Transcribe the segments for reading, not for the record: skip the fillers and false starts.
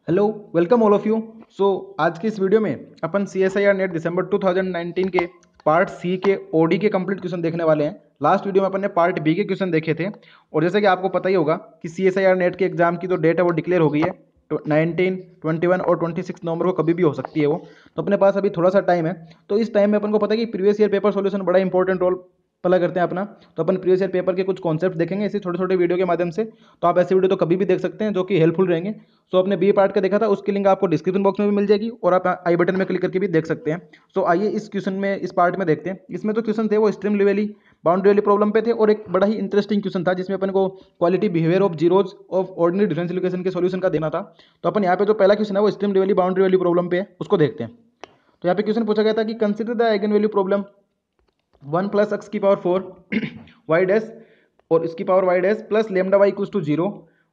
Hello, welcome all of you. आज की इस वीडियो में अपन C S I R NET December 2019 के पार्ट सी के ओडी के कंप्लीट क्वेश्चन देखने वाले हैं। लास्ट वीडियो में अपन ने पार्ट बी के क्वेश्चन देखे थे और जैसे कि आपको पता ही होगा कि C S I R NET के एग्जाम की जो डेट है वो डिक्लेयर हो गई है। 19, 21 और 26 नवंबर को कभी भी हो सकती है वो। तो अपने पास अभी थोड़ा सा टाइम है। तो इस टाइम में अपन को पता है कि प्रीवियस ईयर पेपर सॉल्यूशन बड़ा इंपॉर्टेंट रोल प्ले करते हैं अपना। तो अपन प्रीवियस ईयर पेपर के कुछ कॉन्सेप्ट देखेंगे इसी छोटे छोटे वीडियो के माध्यम से। तो आप ऐसे वीडियो तो कभी भी देख सकते हैं जो कि हेल्पफुल रहेंगे। आपने बी पार्ट का देखा था, उसकी लिंक आपको डिस्क्रिप्शन बॉक्स में भी मिल जाएगी और आप आई बटन में क्लिक करके भी देख सकते हैं। आइए इस क्वेश्चन में, इस पार्ट में देखते हैं। इसमें जो क्वेश्चन थे वो स्ट्रीम लेवली बाउंड्री वाली प्रॉब्लम पे थे और एक बड़ा ही इंटरेस्टिंग क्वेश्चन था जिसमें अपन को quality behaviour of zeros of ordinary differential equation के सॉल्यूशन का देना था। तो अपन यहाँ पे जो पहला क्वेश्चन है वो स्ट्रीम लेवली बाउंड्री वाली प्रॉब्लम पे है, उसको देखते हैं। तो यहाँ पे क्वेश्चन पूछा गया था कि consider the eigen value problem 1 plus x की पावर 4 वाई डैश और इसकी power Y dash plus lambda Y equals to 0,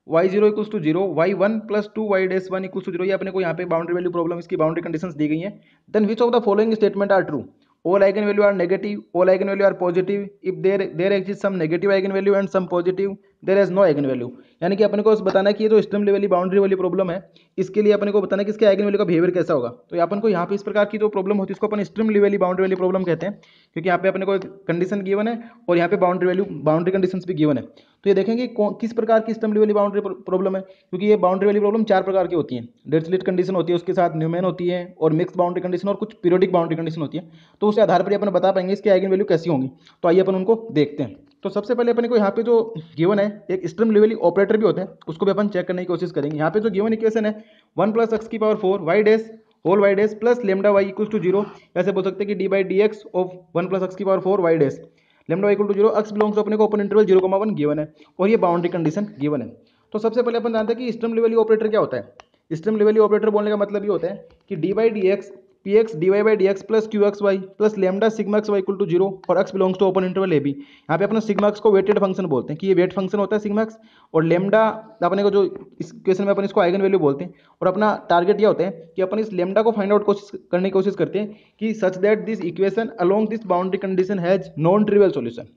Y zero equals to 0, Y one plus two Y dash one equals to 0। ये अपने को यहाँ पे boundary value problem, इसकी boundary conditions दी गई हैं। Then which of the following statement are true? all eigenvalue are negative, all eigenvalue are positive, if there exists some negative eigenvalue and some positive, there is no eigenvalue। यानी कि अपने को बताना है कि ये जो स्ट्रीम लेवली बाउंड्री वाली प्रॉब्लम है इसके लिए अपने को बताना है कि इसके आइगन वैल्यू का बिहेवियर कैसा होगा। तो अपन को यहाँ पे इस प्रकार की जो प्रॉब्लम होती है इसको अपन स्ट्रीम लेवली बाउंड्री वाली प्रॉब्लम कहते हैं, क्योंकि यहाँ पे अपने को कंडीशन गिवन है और यहाँ पे बाउंड्री कंडीशन भी गिवन है। तो ये देखेंगे किस प्रकार की स्ट्रीम लेवली बाउंड्री प्रॉब्लम है, क्योंकि ये बाउंड्री वाली प्रॉब्लम चार प्रकार की होती है। डिरिचलेट कंडीशन होती है, उसके साथ न्यूमैन होती है और मिक्स बाउंड्री कंडीशन और कुछ पीरियोडिक बाउंड्री कंडीशन होती है। तो उसके आधार पर अपन बता पाएंगे इसकी आइगन वैल्यू कैसी होंगी। तो आइए अपन उनको देखते हैं। तो सबसे पहले अपने को यहाँ पे जो गिवन है एक स्ट्रीम लेवली ऑपरेटर भी होता है, उसको भी अपन चेक करने की कोशिश करेंगे। यहाँ पे जो गिवन इक्वेशन है 1 प्लस एक्स की power 4 Y dash whole y dash plus lambda y equal to 0। ऐसे बोल सकते हैं कि D by D x of 1 plus x की power 4 Y dash lambda y equal to 0, x belongs to अपने को ओपन इंटरवल 0,1 गिवन है और ये बाउंड्री कंडीशन गिवन है। तो सबसे पहले अपन जानते हैं कि स्ट्रीम लेवली ऑपरेटर क्या होता है। स्ट्रीम लेवली ऑपरेटर बोलने का मतलब ये होता है कि D by D x P x D Y by D x plus Q x Y plus lambda sigma x Y equal to 0 और X belongs to open interval A B. यहाँ पे अपने सिग्मा एक्स को weighted function बोलते हैं कि ये wait function होता है सिग्मा एक्स, और लेमडा अपने को जो इस क्वेश्चन में अपन इसको आइगन वैल्यू बोलते हैं। और अपना टारगेट ये होता है कि अपन इस लेमडा को फाइंड आउट करने की कोशिश करते हैं कि such that this equation along this boundary condition has non trivial solution.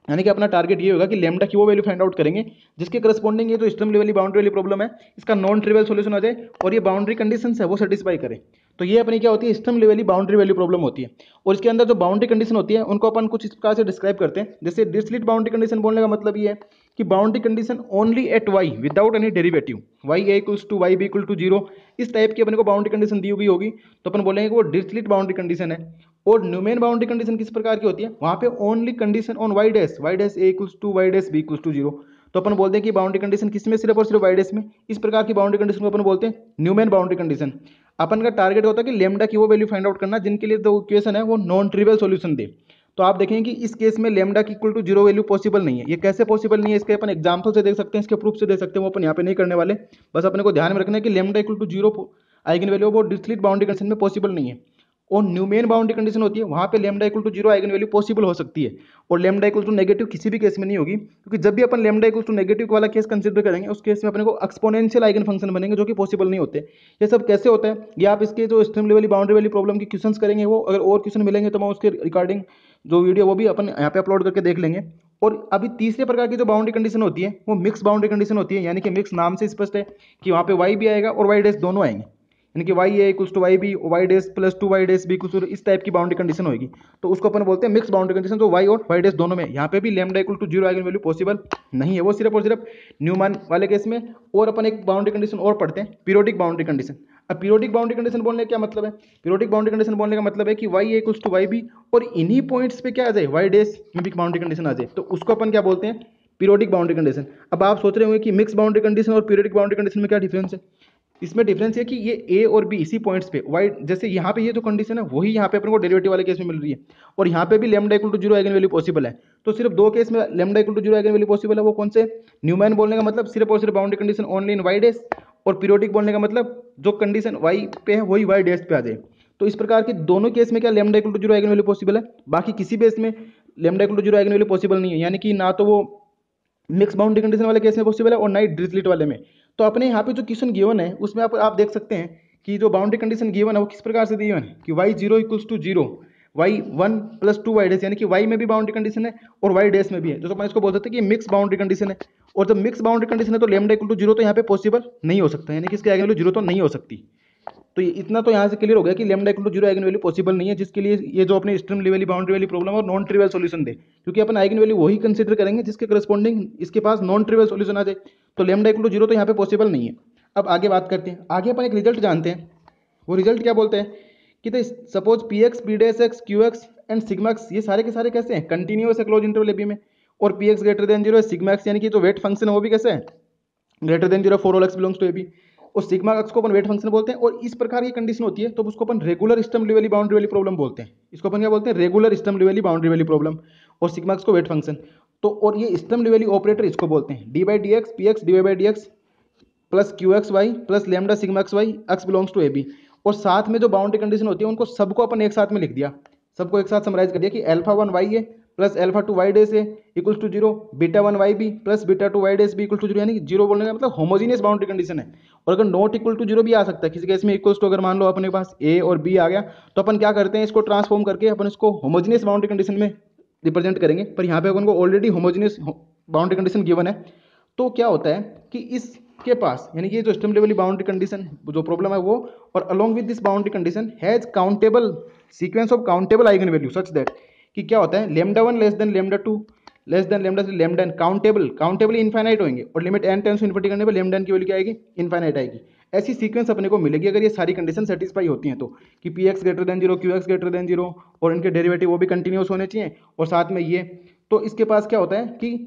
यानी कि अपना टारगेट ये होगा कि लेमडा की वो वैल्यू फाइंड आउट करेंगे जिसके करस्पॉन्डिंग ये जो स्ट्रीम लेवली बाउंड्री वाली प्रॉब्लम है इसका नॉन ट्रिवियल सॉल्यूशन आ जाए और ये बाउंड्री कंडीशंस है वो सेटिस्फाई करे। तो ये अपनी क्या होती है, स्ट्रीम लेवली बाउंड्री वैल्यू प्रॉब्लम होती है। और इसके अंदर जो बाउंड्री कंडीशन होती है उनको अपन कुछ इस प्रकार से डिस्क्राइब करते हैं। जैसे डिरिचलेट बाउंड्री कंडीशन बोलने का मतलब ये है कि boundary condition only at Y without any derivative, Y A equals to Y B equal to 0, इस टाइप की अपने को बाउंड्री कंडीशन दी हुई होगी तो अपन बोलेंगे कि वो डिरिचलेट बाउंड्री कंडीशन है। और न्यूमैन बाउंड्री कंडीशन किस प्रकार की होती है, वहां पे only condition on Y dash A equals to Y dash B equals to 0। तो अपन बोलते हैं कि बाउंड्री कंडीशन किस में, सिर्फ और सिर्फ वाई डैश में। इस प्रकार की बाउंड्री कंडीशन को अपन बोलते हैं न्यूमैन बाउंड्री कंडीशन। अपन का टारगेट होता है कि लेमडा की वो वैल्यू फाइंड आउट करना जिनके लिए जो इक्वेशन है वो नॉन ट्रिवियल सॉल्यूशन दे। तो आप देखेंगे कि इस केस में लेमडा की इक्वल टू 0 वैल्यू पॉसिबल नहीं है। ये कैसे पॉसिबल नहीं है, इसके अपन एग्जांपल से देख सकते हैं, इसके प्रूफ से देख सकते हैं, वो अपन यहाँ पे नहीं करने वाले। बस अपने को ध्यान में रखना है कि lambda equal to 0 eigen value वो डिरिचलेट बाउंड्री कंडीशन में पॉसिबल नहीं है। और न्यूमैन बाउंड्री कंडीशन होती है वहां पे lambda equal to 0 eigen value possible हो सकती है और लेमडा इक्वल टू नेगेटिव किसी भी केस में नहीं होगी, क्योंकि जब भी अपन लेमडा इक्वल टू नेगेटिव वाला केस कंसीडर करेंगे उस केस में अपने को एक्सपोनेंशियल आइगन फंक्शन बनेंगे जो कि पॉसिबल नहीं होते। ये सब कैसे होता है ये आप इसके जो स्ट्रीम लेवली बाउंड्री वाली प्रॉब्लम के क्वेश्चंस करेंगे, वो अगर और क्वेश्चन मिलेंगे तो मैं उसके रिगार्डिंग जो वीडियो वो भी अपन यहाँ पे अपलोड करके देख लेंगे। और अभी तीसरे प्रकार की जो बाउंड्री कंडीशन होती है वो मिक्स बाउंड्री कंडीशन होती है। यानी कि मिक्स नाम से स्पष्ट है कि वहाँ पे वाई भी आएगा और वाई डैश दोनों आएंगे, यानी कि Y A equals to Y B, Y dash plus two Y dash B equals to, इस टाइप की बाउंड्री कंडीशन होगी। तो उसको अपन बोलते हैं मिक्स बाउंड्री कंडीशन, तो वाई और वाई डैश दोनों में। यहाँ पे भी lambda equal to 0 eigen value possible नहीं है, वो सिर्फ और सिर्फ न्यूमैन वाले केस में। और अपन एक बाउंड्री कंडीशन और पढ़ते हैं, पीरियोडिक बाउंड्री कंडीशन। अब पीरियोडिक बाउंड्री कंडीशन बोलने का क्या मतलब है, पीरियोडिक बाउंड्री कंडीशन बोलने का मतलब है कि Y A equals to Y B और इन्हीं पॉइंट्स पे क्या आ जाए, वाई डैश में भी बाउंड्री कंडीशन आ जाए, तो उसको अपन क्या बोलते हैं, पीरियोडिक बाउंड्री कंडीशन। अब आप सोच रहे होंगे कि मिक्स बाउंड्री कंडीशन और पीरियोडिक बाउंड्री कंडीशन में क्या डिफरेंस है। इसमें डिफरेंस है कि ये ए और बी इसी पॉइंट्स पे वाई, जैसे यहाँ पे ये जो कंडीशन है वही यहाँ पे अपन को डेरिवेटिव वाले केस में मिल रही है और यहाँ पे भी lambda equal to 0 eigen value possible है। तो सिर्फ दो केस में lambda equal to 0 eigen value possible है, वो कौन से, न्यूमैन बोलने का मतलब सिर्फ और सिर्फ boundary condition only in Y dash, और पीरियोडिक बोलने का मतलब जो कंडीशन वाई पे है वही वाई डैश पे आ जाए। तो इस प्रकार के दोनों केस में क्या lambda equal to 0 eigen value possible है, बाकी किसी बेस में lambda equal to 0 eigen value possible नहीं है। यानी कि ना तो वो मिक्स बाउंड्री कंडीशन वाले केस में पॉसिबल है और ना ही डिरिचलेट वाले में। तो अपने यहाँ पे जो क्वेश्चन गिवन है उसमें आप देख सकते हैं कि जो बाउंड्री कंडीशन गिवन है वो किस प्रकार से दी है कि Y zero equals to 0, Y one plus two Y dash, यानी कि वाई में भी बाउंड्री कंडीशन है और वाई डैश में भी है। तो अपन इसको बोल सकते हैं कि मिक्स बाउंड्री कंडीशन है। और जब मिक्स बाउंड्री कंडीशन है तो लैम्डा इक्वल टू जीरो तो यहाँ पे पॉसिबल नहीं हो सकता, यानी कि इसकी आइगन वैल्यू जीरो तो नहीं हो सकती। तो इतना तो यहाँ से क्लियर हो गया कि lambda equal to zero eigen value possible नहीं है, जिसके लिए ये जो अपने स्ट्रीम लेवल बाउंड्री वाली प्रॉब्लम और नॉन ट्रिवियल सॉल्यूशन दे, क्योंकि अपन आइगन वैल्यू वही कंसीडर करेंगे जिसके करस्पॉन्डिंग इसके पास नॉन ट्रिवियल सॉल्यूशन आ जाए। तो लैम्डा इक्वल टू जीरो तो यहाँ पे पॉसिबल नहीं है। अब आगे बात करते हैं, आगे अपन एक रिजल्ट जानते हैं। वो रिजल्ट क्या बोलते हैं कि suppose P x P dash x Q x and sigma x ये सारे के सारे कैसे हैं, कंटिन्यूअस है क्लोज इंटरवल ए बी में, और p x greater than zero है, सिग्मा एक्स यानी कि जो वेट फंक्शन है वो भी कैसे है, greater than zero for all X belongs to A B, और सिग्मा एक्स को अपन वेट फंक्शन बोलते हैं। और इस प्रकार की कंडीशन होती है तो उसको अपन रेगुलर स्टर्म लिउविल बाउंड्री वाली प्रॉब्लम बोलते हैं। इसको अपन क्या बोलते हैं, रेगुलर स्टर्म लिउविल बाउंड्री वाली प्रॉब्लम, और सिग्मा एक्स को वेट फंक्शन। तो और ये स्टर्म लिउविल ऑपरेटर इसको बोलते हैं d by D x P x d by D x plus Q x Y plus lambda sigma x y x belongs to A B. और साथ में जो बाउंड्री कंडीशन होती है उनको सबको अपन एक साथ में लिख दिया, सबको एक साथ समराइज कर दिया कि अल्फा वन वाई है plus alpha two y dash a equals to zero, beta one y b plus beta two y dash b equal to zero, यानी कि जीरो बोलने का मतलब होमोजीनियस बाउंड्री कंडीशन है। और अगर नॉट इक्वल टू जीरो भी आ सकता है किसी केस में, इक्वल्स टू अगर मान लो अपने पास ए और बी आ गया तो अपन क्या करते हैं, इसको ट्रांसफॉर्म करके अपन इसको होमोजीनियस बाउंड्री कंडीशन में रिप्रेजेंट करेंगे। पर यहाँ पे अपन को already homogeneous boundary condition given है, तो क्या होता है कि इसके पास यानी कि जो स्टर्म लिउविल बाउंड्री कंडीशन जो प्रॉब्लम है वो, और along with this boundary condition has countable sequence of countable eigenvalue such that कि क्या होता है, lambda one less than lambda two less than lambda three lambda n countable infinite होंगे, और limit n tends to infinity करने पर lambda N की value क्या आएगी, इनफाइनाइट आएगी। ऐसी सीक्वेंस अपने को मिलेगी अगर ये सारी कंडीशन सेटिस्फाई होती हैं तो, कि P x greater than zero q x greater than zero और इनके डेरिवेटिव वो भी कंटिन्यूस होने चाहिए, और साथ में ये, तो इसके पास क्या होता है कि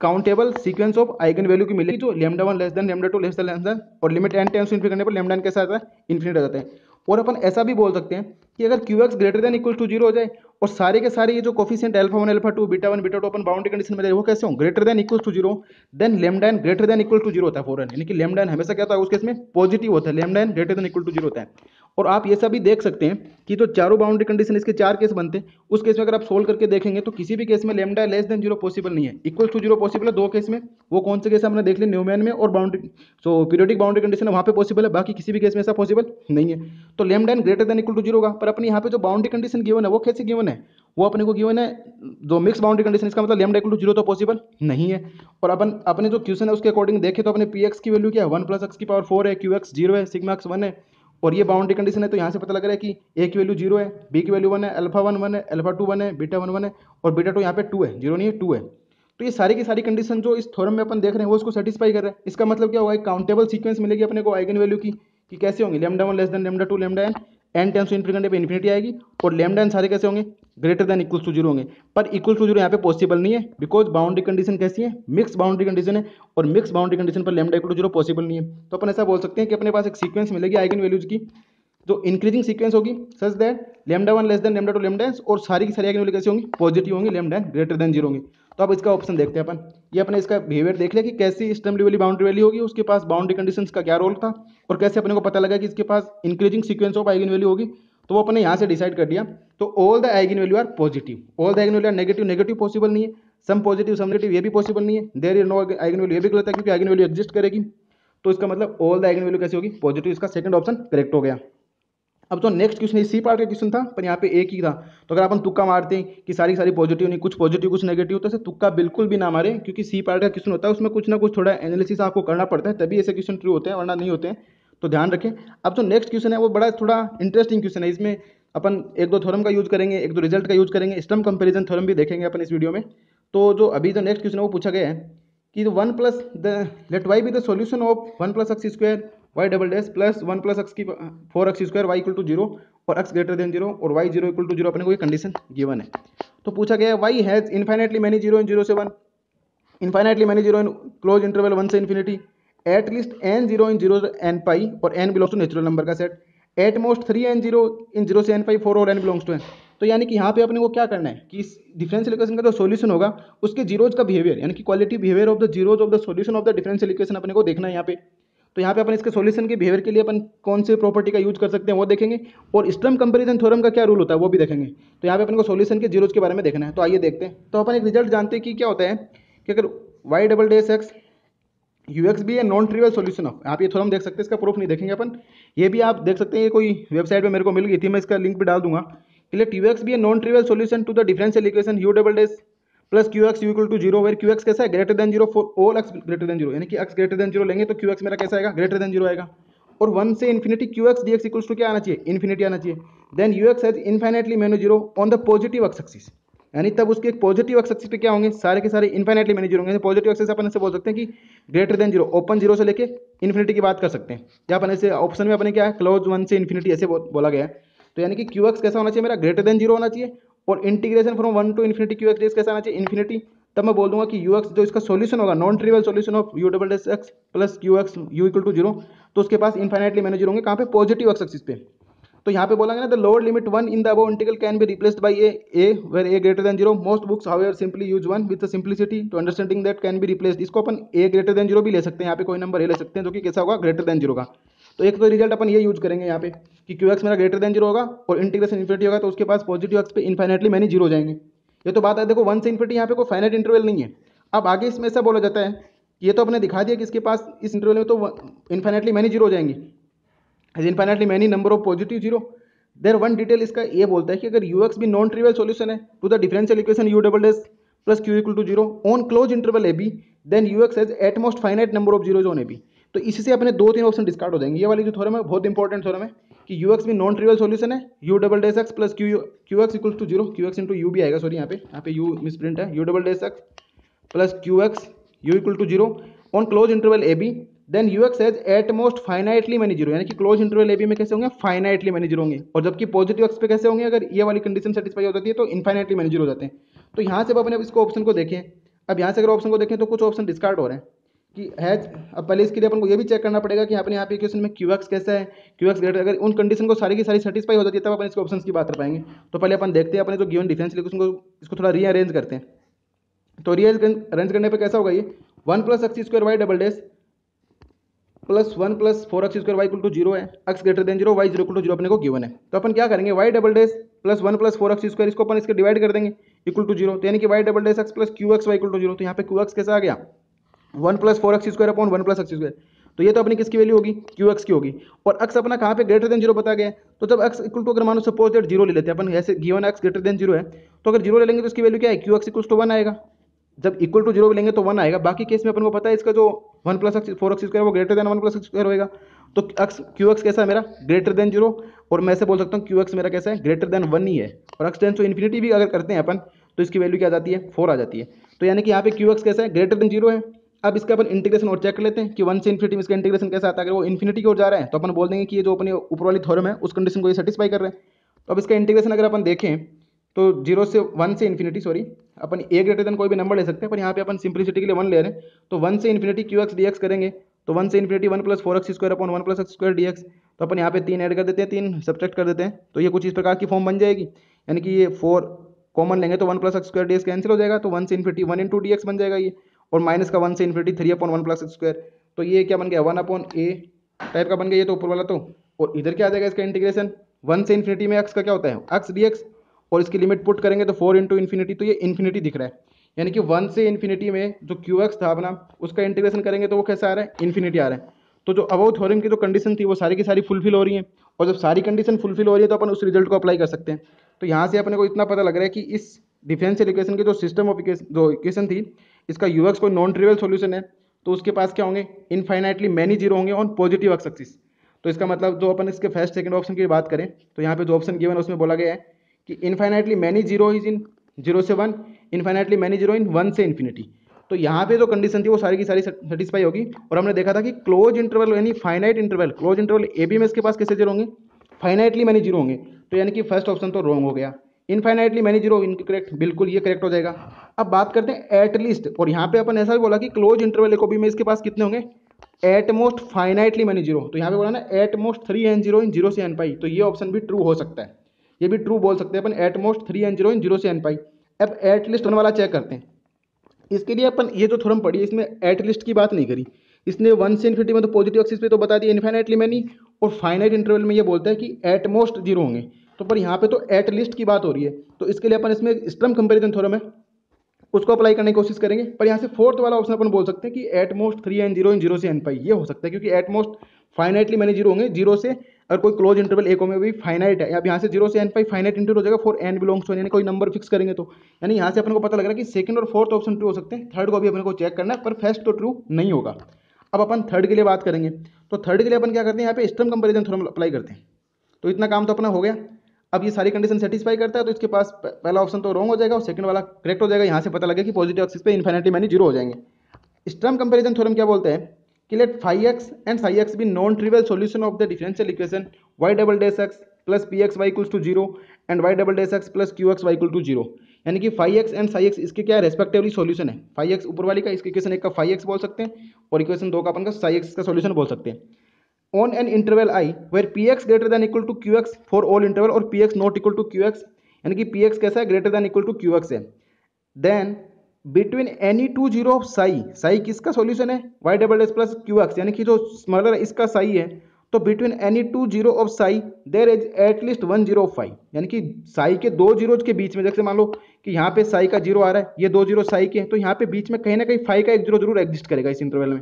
countable sequence of eigen value की मिलेगी जो lambda one less than lambda two less than lambda, और limit n tends to infinity करने पर लैम्डा एन कैसा आता है, इन्फिनिट आ जाता है। और अपन ऐसा भी बोल सकते हैं कि अगर q x greater than equal to zero हो जाए और सारे के सारे ये जो coefficient alpha one beta two अपन बाउंड्री कंडीशन में जाए वो कैसे हों, greater than equal to zero, then lambda n greater than equal to zero होता है फॉरन, यानी कि लैम्डा एन हमेशा क्या होता है उस केस में पॉजिटिव होता है, lambda n greater than equal to zero होता है। और आप ये सब भी देख सकते हैं कि जो चारों बाउंड्री कंडीशन इसके चार केस बनते हैं, उस केस में अगर आप सोल्व करके देखेंगे तो किसी भी केस में lambda less than zero possible नहीं है, इक्वल टू जीरो पॉसिबल है दो केस में। वो कौन से केस हमने देख लिया, न्यूमैन में और boundary so periodic boundary condition है वहाँ पे पॉसिबल है, बाकी किसी भी केस में ऐसा पॉसिबल नहीं है। तो lambda n greater than equal to zero होगा, पर अपने यहाँ पे जो बाउंड्री कंडीशन गिवन है वो कैसे गिवन है, वो अपने को गिवन है जो मिक्स बाउंड्री कंडीशन, इसका मतलब लैम्डा इक्वल टू जीरो तो पॉसिबल नहीं है। और अपन अपने जो क्वेश्चन है उसके अकॉर्डिंग देखें तो अपने पी एक्स की वैल्यू क्या है, वन प्लस एक्स की पावर फोर है, क्यू एक्स जीरो है, सिग्मा एक्स वन है, और ये बाउंड्री कंडीशन है। तो यहाँ से पता लग रहा है कि ए की वैल्यू जीरो है, बी की वैल्यू वन है, अल्फा वन है, अल्फा टू वन है, बीटा वन है, और बीटा टू यहाँ पे टू है, जीरो नहीं है टू है। तो ये सारी की सारी कंडीशन जो इस थ्योरम में अपन देख रहे हैं वो इसको सेटिस्फाई कर रहा है। इसका मतलब क्या होगा, एक काउंटेबल सीक्वेंस मिलेगी अपने को आइगन वैल्यू की, कि कैसे होंगे, lambda one less than lambda two lambda n tends to infinity करने पे इन्फिनिटी आएगी, और लैम्डा एन सारे कैसे होंगे, greater than equal to zero होंगे। पर इक्वल टू जीरो यहाँ पे पॉसिबल नहीं है, बिकॉज बाउंड्री कंडीशन कैसी है, मिक्स बाउंड्री कंडीशन है, और मिक्स बाउंड्री कंडीशन पर lambda equal to zero possible नहीं है। तो अपन ऐसा बोल सकते हैं कि अपने पास एक सीक्वेंस मिलेगी आइगन वैल्यूज की जो इंक्रीजिंग सीक्वेंस होगी such that lambda one less than lambda two lambda n, और सारी की सारी आइगन वैल्यू कैसी होंगी, पॉजिटिव होंगी, lambda n greater than zero होंगी। तो अब इसका ऑप्शन देखते हैं अपन, ये अपने इसका बिहेवियर देख लिया कि कैसी स्टर्म लिउविल बाउंड्री वैल्यू होगी, उसके पास बाउंड्री कंडीशंस का क्या रोल था, और कैसे अपने को पता लगा कि इसके पास increasing sequence of eigen value होगी। तो वो अपने यहाँ से डिसाइड कर दिया। तो all the eigen value are positive, all the eigen value are negative, negative possible नहीं है, सम पॉजिटिव सम नेगेटिव ये भी पॉसिबल नहीं है, there is no eigenvalue ये भी गलत है क्योंकि आइगन वैल्यू एग्जिस्ट करेगी। तो इसका मतलब ऑल द आइगन वैल्यू कैसी होगी, पॉजिटिव, इसका सेकंड ऑप्शन करेक्ट हो गया। अब जो नेक्स्ट क्वेश्चन सी पार्ट का क्वेश्चन था पर यहाँ पे एक ही था, तो अगर अपन तुक्का मारते हैं कि सारी सारी पॉजिटिव नहीं, कुछ पॉजिटिव कुछ नेगेटिव, तो ऐसे तुक्का बिल्कुल भी ना मारे, क्योंकि सी पार्ट का क्वेश्चन होता है उसमें कुछ ना कुछ थोड़ा एनालिसिस आपको करना पड़ता है, तभी ऐसे क्वेश्चन ट्रू होते हैं, वरना नहीं होते हैं। तो ध्यान रखें। अब जो नेक्स्ट क्वेश्चन है वो बड़ा थोड़ा इंटरेस्टिंग क्वेश्चन है, इसमें अपन एक दो थ्योरम का यूज करेंगे, एक दो रिजल्ट का यूज करेंगे, स्टर्म कंपेरिजन थ्योरम भी देखेंगे अपन इस वीडियो में। तो जो अभी जो नेक्स्ट क्वेश्चन है वो पूछा गया है कि one plus the let y be the solution of one plus x square y double dash plus one plus x की four x square y equal to zero और एक्स ग्रेटर देन जीरो और y zero equal to zero, अपने को ये condition given है। तो पूछा गया है y has infinitely many zero in zero से one, infinitely many zero in close interval one से infinity, at least n zero in zero n pi, और n belongs to natural number का set, at most three n zero in zero से n pi four और n belongs to N. तो यानी कि यहाँ पे अपने को क्या करना है कि इस डिफरेंशियल इक्वेशन का जो सॉल्यूशन होगा उसके जीरोज का बिहेवियर, यानी कि quality behaviour of the zeros of the solution of the differential equation अपने को देखना है यहाँ पे। तो यहाँ पे अपन इसके सॉल्यूशन के बिहेवियर के लिए अपन कौन से प्रॉपर्टी का यूज कर सकते हैं वो देखेंगे, और स्टर्म कंपैरिजन थ्योरम का क्या रूल होता है वो भी देखेंगे। तो यहाँ पे अपन को सॉल्यूशन के जीरोज के बारे में देखना है। तो आइए देखते हैं। तो अपन एक रिजल्ट जानते हैं कि क्या होता है कि अगर y double dash x u x भी है नॉन ट्रिवियल सॉल्यूशन ऑफ, आप ये थ्योरम देख सकते हैं, इसका प्रूफ नहीं देखेंगे अपन, ये भी आप देख सकते हैं, ये कोई वेबसाइट पे मेरे को मिल गई थी, मैं इसका लिंक भी डाल दूंगा। लेट यू एक्स भी है non trivial solution to the differential equation u double dash plus Q x u equal to zero, where q x कैसा है greater than zero for all x greater than zero, यानी कि x greater than zero लेंगे तो Q x मेरा कैसा आएगा greater than zero आएगा। और 1 से infinity q x d x equals to क्या आना चाहिए इन्फिनिटी आना चाहिए। Then u x has infinitely many zero on the positive x axis, यानी तब उसके एक पॉजिटिव एक्स एक्सिस पे क्या होंगे सारे के सारे इनफाइनाइटली मैनी जीरो होंगे। पॉजिटिव एक्सिस अपन ऐसे बोल सकते हैं कि greater than zero, open zero से लेके इन्फिनिटी की बात कर सकते हैं, या अपन ऐसे ऑप्शन में अपने क्या है क्लोज 1 से इन्फिनिटी ऐसे बोला गया है। तो यानी कि क्यू एक्स कैसा होना चाहिए मेरा ग्रेटर देन जीरो होना चाहिए, और integration from 1 to infinity q x कैसा आना चाहिए इन्फिनिटी। तब मैं बोल दूंगा कि यू एक्स जो इसका सॉल्यूशन होगा non trivial solution of u double dash x plus Q x u equal to zero, तो उसके पास इनफाइनाइटली मैनी जीरो होंगे कहाँ पे पॉजिटिव एक्स एक्सिस पे। तो यहाँ पे बोला गया ना the lower limit 1 in the above integral can be replaced by a where a greater than zero, most books however simply use 1 with the simplicity to understanding that can be replaced. इसको अपन a greater than zero भी ले सकते हैं, यहाँ पे कोई number A ले सकते हैं जो कि कैसा होगा ग्रेटर देन जीरो का। तो एक तो रिजल्ट अपन ये यूज करेंगे यहाँ पे कि क्यू एक्स मेरा ग्रेटर देन जीरो होगा और इंटीग्रेशन इन्फिनिटी होगा तो उसके पास पॉजिटिव एक्स पे इनफाइनाइटली मैनी जीरो हो जाएंगे। ये तो बात है, देखो 1 से इन्फिनिटी यहाँ पे कोई फाइनाइट इंटरवल नहीं है। अब आगे इसमें ऐसा बोला जाता है कि ये तो अपने दिखा दिया कि इसके पास इस इंटरवल में तो इनफाइनाइटली मैनी जीरो हो जाएंगे, infinitely many number of positive zero. There one detail इसका ये बोलता है कि अगर यू एक्स भी नॉन ट्रिवियल सॉल्यूशन है to the differential equation u double s plus q equal to zero on close interval A b, then u x has at most finite number of zeros on a b. तो इससे अपने 2-3 option discard हो जाएंगे। ये वाली जो theorem है बहुत इंपॉर्टेंट थ्योरम है कि यू एक्स भी नॉन ट्रिवियल सॉल्यूशन है u double dash x plus Q x equal to zero, q x into u भी आएगा, सॉरी यहाँ पे यू मिस प्रिंट है, u double dash x plus Q x u equal to zero on close interval A b, then u x has at most finitely many zero, यानी कि close interval ए b में कैसे होंगे finitely many zero होंगे, और जबकि positive x पे कैसे होंगे अगर ये वाली कंडीशन सेटिस्फाई हो जाती है तो इनफाइनाइटली मैनी जीरो हो जाते हैं। तो यहाँ से अपने इसको ऑप्शन को देखें, अब यहाँ से अगर ऑप्शन को देखें तो कुछ ऑप्शन डिस्कार्ड हो रहे हैं कि हैज। अब पहले इसके लिए अपन को ये भी चेक करना पड़ेगा कि अपने यहाँ पे इक्वेशन में क्यू एक्स कैसा है, क्यू एक्स ग्रेटर, अगर उन कंडीशन को सारी की सारी सेटिस्फाई हो जाती है तब अपन इसके ऑप्शन की बात कर पाएंगे। तो पहले अपन देखते हैं अपने जो गिवन डिफरेंशियल इक्वेशन को इसको थोड़ा रीअरेंज करते हैं। तो रीअरेंज करने पर कैसा होगा ये 1 plus x square y double dash plus 1 plus 4x square y equal to zero है, x greater than zero y zero equal to zero अपने को गिवन है। तो अपन क्या करेंगे y double dash plus 1 plus 4x square इसको अपन इसके डिवाइड कर देंगे इक्वल टू जीरो, तो यानी कि y double dash x plus Q x Y equal to zero. तो यहाँ पे क्यू एक्स कैसा आ गया 1 plus 4x square upon 1 plus x square, तो ये तो अपनी किसकी वैल्यू होगी क्यू एक्स की होगी, और एक्स अपना कहाँ पे ग्रेटर देन जीरो बता गया है। तो जब एक्स इक्वल टू अगर मानो सपोज दैट जीरो ले लेते हैं अपन, ऐसे given x greater than zero है तो अगर जीरो ले लेंगे तो इसकी वैल्यू क्या है क्यू एक्स इक्वल टू 1 आएगा, जब इक्वल टू जीरो लेंगे तो 1 आएगा। बाकी केस में अपन को पता है इसका जो 1 प्लस एक्स 4x स्क्वायर वो greater than 1 plus x square होगा, तो एक्स क्यू एक्स कैसा है मेरा ग्रेटर देन जीरो, और मैं से बोल सकता हूँ क्यू एक्स मेरा कैसा है ग्रेटर देन 1 ही है। और एक्स टेंस टू इन्फिनिटी भी अगर करते हैं अपन तो इसकी वैल्यू क्या आ जाती है 4 आ जाती है। तो यानी कि यहाँ पे क्यू एक्स कैसा है ग्रेटर देन जीरो है। अब इसका अपन इंटीग्रेशन और चेक कर लेते हैं कि 1 से इन्फिनिटी में इसका इंटीग्रेशन कैसा आता है। अगर वो इन्फिनिटी की ओर जा रहा है तो अपन बोल देंगे कि ये जो अपनी ऊपर वाली थ्योरम है उस कंडीशन को ये सेटिस्फाई कर रहे हैं। तो अब इसका इंटीग्रेशन अगर अपन देखें तो 0 से 1 से infinity, sorry upon a greater then कोई भी नंबर ले सकते हैं पर यहाँ पे अपन सिंपलिसिटी के लिए 1 ले रहे हैं, तो 1 से infinity q x d x करेंगे तो 1 से infinity 1 plus 4x square upon 1 plus x square D x. तो अपन यहाँ पे 3 ऐड कर देते हैं, 3 सब्ट्रैक्ट कर देते हैं, तो ये कुछ इस प्रकार की फॉर्म बन जाएगी, यानी कि ये 4 कॉमन लेंगे तो 1 plus x square D x cancel हो जाएगा, तो 1 से इन्फिनिटी 1 इंटू डी एक्स बन जाएगा ये, और माइनस का 1 से infinity 3 upon 1 plus x square, तो ये क्या बन गया 1 अपॉन ए टाइप का बन गया ये तो ऊपर वाला। तो और इधर क्या आ जाएगा इसका इंटीग्रेशन 1 से इन्फिनिटी में एक्स का क्या होता है एक्स डी एक्स, और इसकी लिमिट पुट करेंगे तो 4 इंटू इन्फिनिटी, तो ये इन्फिनिटी दिख रहा है, यानी कि 1 से इन्फिनिटी में जो क्यू एक्स था अपना उसका इंटीग्रेशन करेंगे तो वो कैसा आ रहा है इन्फिनिटी आ रहा है। तो जो अबव थ्योरम की जो कंडीशन थी वो सारी की सारी फुलफिल हो रही है, और जब सारी कंडीशन फुलफिल हो रही है तो अपन उस रिजल्ट को अप्लाई कर सकते हैं। तो यहाँ से अपने को इतना पता लग रहा है कि इस डिफरेंशियल इक्वेशन के जो सिस्टम ऑफ जो इक्वेशन थी इसका यू एक्स कोई नॉन ट्रिवियल सॉल्यूशन है, तो उसके पास क्या होंगे इनफाइनाइटली मैनी जीरो होंगे ऑन पॉजिटिव एक्स एक्सिस। तो इसका मतलब जो अपन इसके फर्स्ट सेकंड ऑप्शन की बात करें तो यहाँ पे जो ऑप्शन गिवन है उसमें बोला गया है कि infinitely many zero is in 0 से 1, इनफाइनाइटली मैनी जीरो इन 1 से इन्फिनिटी। तो यहाँ पे जो कंडीशन थी वो सारी की सारी सेटिस्फाई होगी, और हमने देखा था कि क्लोज इंटरवल यानी फाइनाइट इंटरवल क्लोज इंटरवल ए बी में इसके पास कैसे जीरो होंगे फाइनाइटली मैनी जीरो होंगे। तो यानी कि फर्स्ट ऑप्शन तो रॉन्ग हो गया, इनफाइनाइटली मैनी जीरो इनकरेक्ट, बिल्कुल ये करेक्ट हो जाएगा। अब बात करते हैं एट लीस्ट, और यहाँ पे अपन ऐसा भी बोला कि क्लोज इंटरवल ए को बी में इसके पास कितने होंगे eight most finitely many zero, तो यहाँ पे बोला ना एट मोस्ट 3 एन जीरो इन 0 से एन पाई, तो ये ऑप्शन भी ट्रू हो सकता है, ये भी ट्रू बोल सकते हैं अपन एट मोस्ट 3 एन जीरो इन 0 से एन पाई। अब एट लिस्ट वाला चेक करते हैं, इसके लिए अपन ये जो थ्योरम पढ़ी है इसमें एट लिस्ट की बात नहीं करी, इसने 1 से इन्फिनिटी में तो पॉजिटिव एक्सिस पे तो बता दिया इनफाइनाइटली मैनी, और फाइनाइट इंटरवल में ये बोलता है कि एट मोस्ट जीरो होंगे, तो पर यहाँ पे तो एट लिस्ट की बात हो रही है, तो इसके लिए अपन इसमें स्ट्रम कंपेरिजन थ्योरम है उसको अप्लाई करने की कोशिश करेंगे। पर यहाँ से फोर्थ वाला ऑप्शन अपन बोल सकते हैं कि एट मोस्ट 3 एन जीरो इन 0 से एन पाई, ये हो सकता है क्योंकि eight most finitely many zero होंगे 0 से अगर कोई क्लोज इंटरवल एक में भी फाइनाइट है, अब यहाँ से 0 से n पाई फाइनाइट इंटरवल हो जाएगा for n belongs to n, यानी कोई नंबर फिक्स करेंगे तो, यानी यहाँ से अपन को पता लग रहा है कि सेकंड और फोर्थ ऑप्शन ट्रू हो सकते हैं, थर्ड को भी अपन को चेक करना है, पर फर्स्ट तो ट्रू नहीं होगा। अब अपन थर्ड के लिए बात करेंगे, तो थर्ड के लिए अपन क्या करते हैं, यहाँ पे स्टर्म कंपेरिजन थ्योरम अप्लाई करते हैं। तो इतना काम तो अपना हो गया। अब ये सारी कंडीशन सेटिस्फाई करता है तो इसके पास पहला ऑप्शन तो रॉन्ग हो जाएगा और सेकंड वाला करेक्ट हो जाएगा। यहाँ से पता लगे कि पॉजिटिव एक्सिस पे इन्फिनिटी मैनी जीरो हो जाएंगे। स्टर्म कंपेरिजन थ्योरम क्या बोलते हैं कि let phi x and psi x be non trivial solution of the differential equation y double dash x plus p x y equals to zero and y double dash x plus Q x Y equal to zero, यानी कि phi x and psi x इसके क्या respectively solution है। Phi x ऊपर वाली का, इसके equation एक का फाई एक्स बोल सकते हैं और इक्वेशन दो का अपन का साई एक्स का सॉल्यूशन बोल सकते हैं। On an interval I where px greater than equal to qx for all interval और px not equal to qx, यानी कि px कैसा है, greater than equal to qx है, then between any two zero of psi किसका solution है, y double dash plus qx, यानी कि जो स्मॉलर है इसका psi है, तो between any two zero of psi there is at least one zero of phi, यानी कि psi के दो जीरोज के बीच में, जैसे मान लो कि यहाँ पे psi का जीरो आ रहा है, ये दो जीरो psi के हैं, तो यहाँ पे बीच में कहीं ना कहीं phi का एक जीरो जरूर एग्जिस्ट करेगा इस इंटरवल में।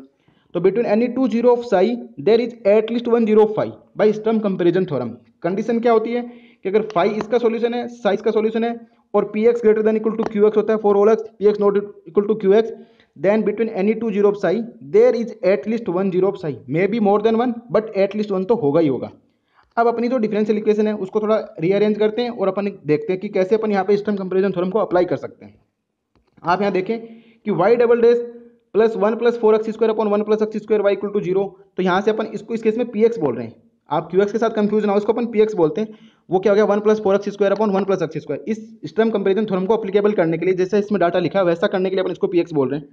तो between any two zero of psi there is at least one zero of phi by Sturm comparison theorem. Condition क्या होती है कि अगर फाई इसका सॉल्यूशन है, साई इसका सॉल्यूशन है और p x greater than equal to q x होता है for all x P x not equal to q x, then between any two zero of psi there is at least one zero of psi, may be more than one but at least one तो होगा ही होगा। अब अपनी जो differential equation है उसको थोड़ा rearrange करते हैं और अपन देखते हैं कि कैसे अपन यहाँ पे स्टर्म कंपेरिजन थ्योरम को अप्लाई कर सकते हैं। आप यहाँ देखें कि y double dash plus one plus four x square upon one plus x square y equal to zero, तो यहाँ से अपन इसको इस केस में पी एक्स बोल रहे हैं, आप क्यू एक्स के साथ कंफ्यूज ना हो, इसको अपन पी एक्स बोलते हैं। वो क्या हो गया, one plus four x square upon one plus x square. इस स्टर्म कंपेरिजन थ्योरम को अप्लीकेबल करने के लिए जैसे इसमें डाटा लिखा है वैसा करने के लिए अपन इसको पी एक्स बोल रहे हैं।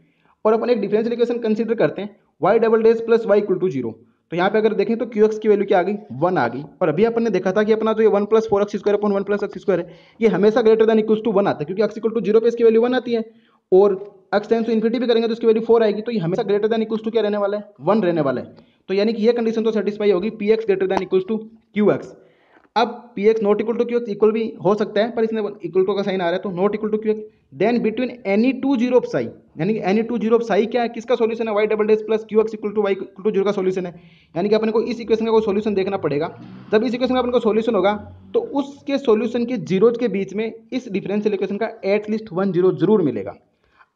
और अपन एक डिफरेंशियल इक्वेशन कंसीडर करते हैं y double dash plus y equal to zero, तो यहाँ पे अगर देखें तो क्यू एक्स की वैल्यू क्या आ गई, वन आ गई। और अभी अपन ने देखा था कि अपना जो ये one plus four x square upon one plus x square है ये हमेशा greater than equal to one आता है, क्योंकि एक्स इक्वल टू जीरो पे इसकी वैल्यू वन आती है और एक्स टेंस टू इन्फिनिटी भी करेंगे तो इसकी वैल्यू 4 आएगी, तो ये हमेशा ग्रेटर देन इक्वल्स टू क्या रहने वाला है, 1 रहने वाला है। तो यानी कि ये कंडीशन तो सेटिस्फाई होगी p x greater than equals to q x. अब p x not equal to q x equal भी हो सकता है, पर इसमें इक्वल टू का साइन आ रहा है तो not equal to q x. Then between any two zero of psi, यानी कि any two zero of psi क्या है, किसका सॉल्यूशन है, y double dash plus Q x equal to y equal to zero का सॉल्यूशन है। यानी कि अपन को इस इक्वेशन का कोई सॉल्यूशन देखना पड़ेगा। जब इस इक्वेशन का अपन को सॉल्यूशन होगा तो उसके सॉल्यूशन के जीरोज के बीच में इस डिफरेंशियल इक्वेशन का एटलीस्ट वन जीरो जरूर मिलेगा।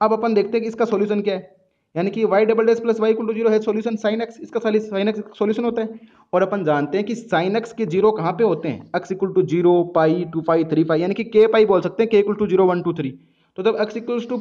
अब अपन देखते हैं कि इसका सॉल्यूशन क्या है, यानी कि y double dash plus y equal to zero है सॉल्यूशन साइन एक्स, इसका साइन एक्स सॉल्यूशन होता है। और अपन जानते हैं कि साइन एक्स के जीरो कहाँ पे होते हैं, x equal to zero, pi, two pi, three pi, यानी कि के पाई बोल सकते हैं, k equal to zero, one, two, three. तो जब x इक्वल टू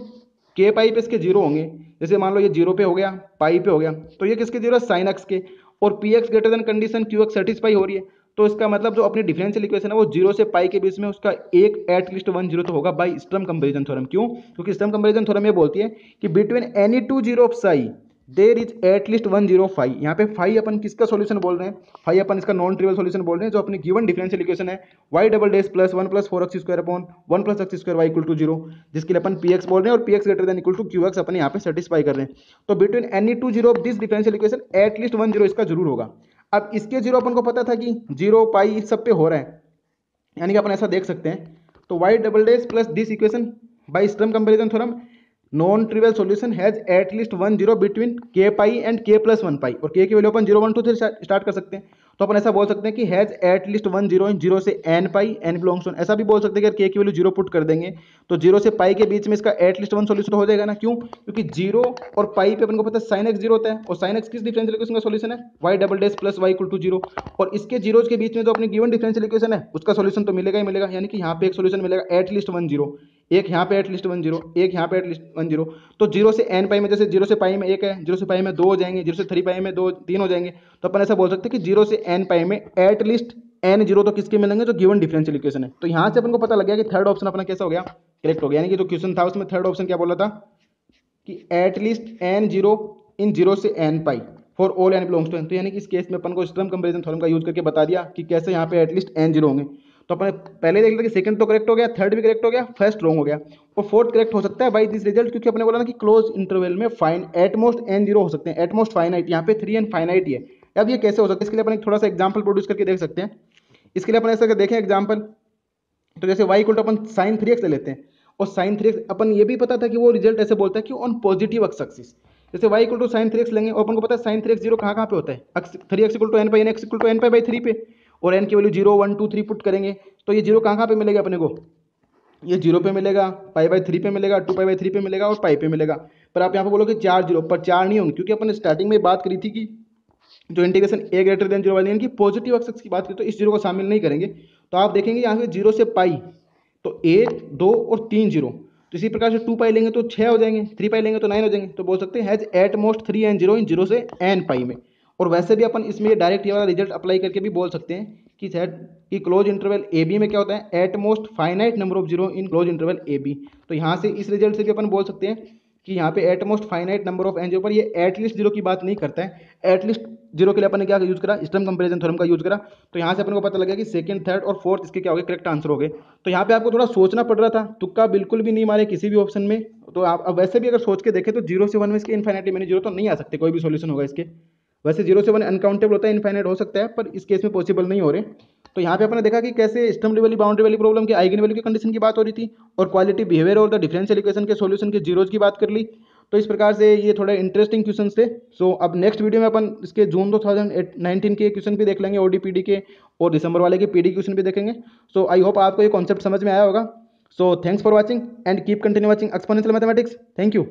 के पाई पे इसके जीरो होंगे, जैसे मान लो ये जीरो पे हो गया, पाई पे हो गया, तो ये किसके जीरो है, साइन एक्स के। और p x greater then condition Q x satisfy हो रही है, तो इसका मतलब जो अपनी डिफरेंशियल इक्वेशन है वो जीरो से पाई के बीच में उसका एक एटलीस्ट वन जीरो तो होगा बाई स्टर्म कंपेरिजन थ्योरम। क्यों, क्योंकि स्टर्म कंपेरिजन थ्योरम ये बोलती है कि between any two zero of psi there is at least one zero phi. यहाँ पे फाई अपन किसका सॉल्यूशन बोल रहे हैं, फाई अपन इसका नॉन ट्रिवियल सॉल्यूशन बोल रहे हैं, जो अपनी गिवन डिफरेंशियल इक्वेशन है y double dash plus one plus four x square upon one plus x square y equal to zero, जिसके लिए अपन पी एक्स बोल रहे हैं और p x greater than equal to q x अपन यहाँ पे सेटिस्फाई कर रहे हैं। तो between any two zero of this differential equation at least one zero इसका जरूर होगा। अब इसके जीरो अपन को पता था कि जीरो पाई इस सब पे हो रहा है, यानी कि अपन ऐसा देख सकते हैं, तो y double dash plus this equation by Sturm comparison theorem non trivial solution has at least one zero between k pi and k plus one pi, और के की वैल्यू अपन zero one two three start कर सकते हैं। तो अपन ऐसा बोल सकते हैं कि has at least one zero in zero से n pi n belongs to, ऐसा भी बोल सकते हैं कि अगर के की वैल्यू जीरो पुट कर देंगे तो जीरो से पाई के बीच में इसका एटलीस्ट वन सॉल्यूशन हो जाएगा ना। क्यों, क्योंकि जीरो और पाई पे अपन को पता है साइन एक्स जीरो होता है, और साइन एक्स किस डिफरेंशियल इक्वेशन का सॉल्यूशन है, y double dash plus y equal to zero. और इसके जीरोज के बीच में जो अपनी गिवन डिफरेंशियल इक्वेशन है उसका सॉल्यूशन तो मिलेगा ही मिलेगा, यानी कि यहाँ पे एक सॉल्यूशन मिलेगा एटलीस्ट वन जीरो, एक यहाँ पे एटलीस्ट वन जीरो, एक यहाँ पे एटलीस्ट वन जीरो। तो जीरो से एन पाई में, जैसे जीरो से पाई में एक है, जीरो से पाई में दो हो जाएंगे, जीरो से थ्री पाई में दो, तीन हो जाएंगे। तो अपन ऐसा बोल सकते हैं कि जीरो से एन पाई में एटलीस्ट एन जीरो तो किसके मिलेंगे, जो गिवन डिफरेंशियल इक्वेशन है। तो यहाँ से अपन को पता लग गया कि थर्ड ऑप्शन अपना कैसा हो गया, करेक्ट हो गया। यानी कि जो क्वेश्चन था उसमें थर्ड ऑप्शन क्या बोला था कि at least n zero in zero से n pi for all n belongs to N. तो यानी कि इस केस में अपन को स्टर्म कंपेरिजन थ्योरम का यूज करके बता दिया कि कैसे यहाँ पे एटलीस्ट एन जीरो होंगे। तो अपने पहले देख लिया कि सेकंड तो करेक्ट हो गया, थर्ड भी करेक्ट हो गया, फर्स्ट रॉन्ग हो गया, और फोर्थ करेक्ट हो सकता है बाई दिस रिजल्ट, क्योंकि अपने बोला ना कि क्लोज इंटरवल में फाइन एटमोस्ट एन जीरो हो सकते हैं, एटमोस्ट फाइनाइट, यहाँ पे 3n फाइनाइट ही है। अब ये कैसे हो सकता है, इसके लिए अपन थोड़ा सा एग्जाम्पल प्रोड्यूस करके देख सकते हैं। इसके लिए अपन ऐसा देखें एग्जाम्पल, तो जैसे y इक्वल टू अपन साइन 3x ले लेते हैं, और साइन 3x अपन ये भी पता था कि वो रिजल्ट ऐसे बोलता है कि ऑन पॉजिटिव एक्स एक्सिस, जैसे y equal to sine 3x लेंगे और अपन को पता है साइन 3x जीरो कहाँ पे होता है, 3x equal to n pi, x equal to n pi by 3 पे, और एन की वैल्यू 0 1 2 3 पुट करेंगे तो ये 0 कहाँ पे मिलेगा अपने को, ये 0 पे मिलेगा, π/3 पे मिलेगा, 2π/3 पे मिलेगा और पाई पे मिलेगा। पर आप यहाँ पे बोलोगे 4 0, पर 4 नहीं होंगे क्योंकि अपन स्टार्टिंग में बात करी थी कि जो इंटीग्रेशन a ग्रेटर देन 0 वाली यानी कि पॉजिटिव एक्स की बात करें तो इस 0 को शामिल नहीं करेंगे। तो आप देखेंगे यहाँ पे 0 से पाई तो 1 2 और 3 0, तो इसी प्रकार से 2 पाई लेंगे तो 6 हो जाएंगे, 3 पाई लेंगे तो 9 हो जाएंगे। तो बोल सकते हैं हैज एट मोस्ट 3 and 0 इन 0 से n पाई में। और वैसे भी अपन इसमें ये डायरेक्ट ये वाला रिजल्ट अप्लाई करके भी बोल सकते हैं कि सेट कि क्लोज इंटरवल ए बी में क्या होता है, at most finite number of 0 in close interval A b. तो यहाँ से इस रिजल्ट से भी अपन बोल सकते हैं कि यहाँ पे at most finite number of n 0 पर ये एटलीस्ट 0 की बात नहीं करता है। एटलीस्ट 0 के लिए अपन ने क्या यूज करा, स्टर्म कंपैरिजन थ्योरम का यूज करा। तो यहाँ से अपन को पता लगा कि सेकंड थर्ड और फोर्थ इसके क्या हो गए, करेक्ट आंसर हो गए। तो यहाँ पे आपको थोड़ा सोचना पड़ रहा था, तुक्का बिल्कुल भी नहीं मारे किसी भी ऑप्शन में। तो आप अब वैसे भी अगर सोच के देखें तो 0 से 1 में इसके इन्फाइनाइटली मेनी 0 तो नहीं आ सकते, कोई भी सॉल्यूशन होगा इसके। वैसे 0 से 1 अनकाउंटेबल होता है, इनफाइनाइट हो सकता है, पर इस केस में पॉसिबल नहीं हो रहे। तो यहाँ पे अपने देखा कि कैसे स्टर्म लीवरली बाउंड्री वाली प्रॉब्लम के आइगन वैल्यू की कंडीशन की बात हो रही थी और क्वालिटी बिहेवियर और द डिफरेंशियल इक्वेशन के सॉल्यूशन के जीरोज की बात कर ली। तो इस प्रकार से ये थोड़े इंटरेस्टिंग क्वेश्चन थे। सो अब नेक्स्ट वीडियो में अपन इसके जून 2019 के क्वेश्चन भी देख लेंगे, ओडीपीडी के, और दिसंबर वाले के पीडी क्वेश्चन भी देखेंगे। सो आई होप आपको ये कॉन्सेप्ट समझ में आया होगा। So thanks for watching and keep continue watching exponential mathematics. Thank you.